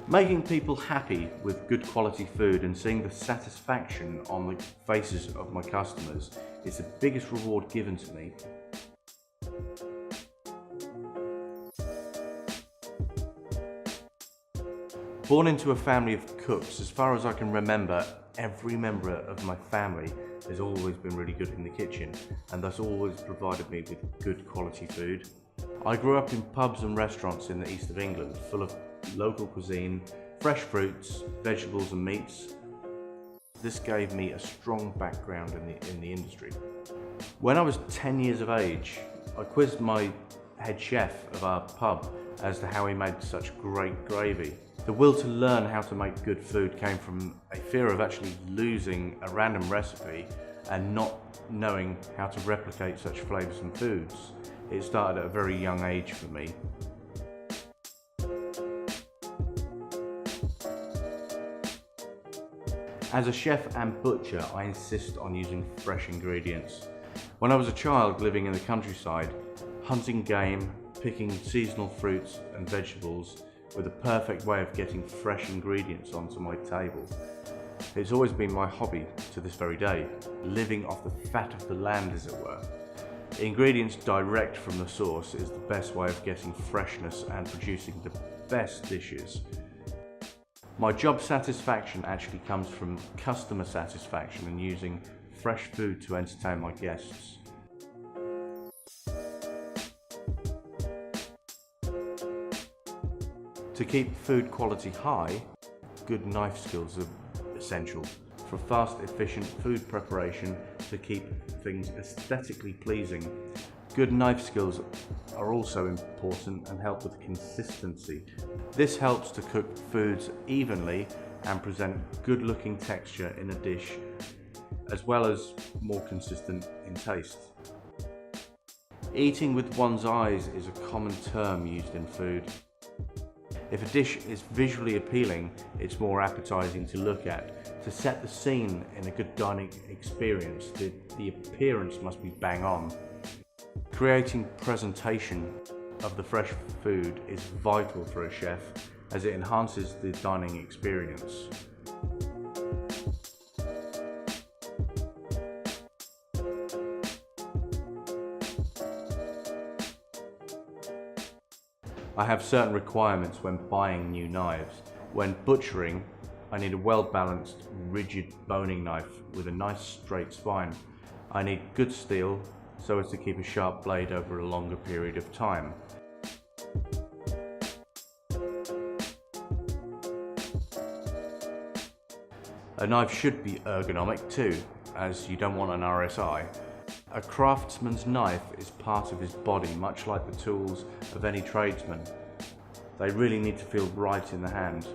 Making people happy with good quality food and seeing the satisfaction on the faces of my customers is the biggest reward given to me. Born into a family of cooks, as far as I can remember, every member of my family has always been really good in the kitchen and thus always provided me with good quality food. I grew up in pubs and restaurants in the east of England, full of local cuisine, fresh fruits, vegetables and meats. This gave me a strong background in the industry. When I was 10 years of age, I quizzed my head chef of our pub as to how he made such great gravy. The will to learn how to make good food came from a fear of actually losing a random recipe and not knowing how to replicate such flavours and foods. It started at a very young age for me. As a chef and butcher, I insist on using fresh ingredients. When I was a child living in the countryside, hunting game, picking seasonal fruits and vegetables were the perfect way of getting fresh ingredients onto my table. It's always been my hobby to this very day, living off the fat of the land, as it were. The ingredients direct from the source is the best way of getting freshness and producing the best dishes. My job satisfaction actually comes from customer satisfaction and using fresh food to entertain my guests. To keep food quality high, good knife skills are essential. For fast, efficient food preparation to keep things aesthetically pleasing, good knife skills are also important and help with consistency. This helps to cook foods evenly and present good-looking texture in a dish, as well as more consistent in taste. Eating with one's eyes is a common term used in food. If a dish is visually appealing, it's more appetizing to look at. To set the scene in a good dining experience, the appearance must be bang on. Creating presentation of the fresh food is vital for a chef as it enhances the dining experience. I have certain requirements when buying new knives. When butchering, I need a well-balanced, rigid boning knife with a nice straight spine. I need good steel so as to keep a sharp blade over a longer period of time. A knife should be ergonomic too, as you don't want an RSI. A craftsman's knife is part of his body, much like the tools of any tradesman. They really need to feel right in the hand.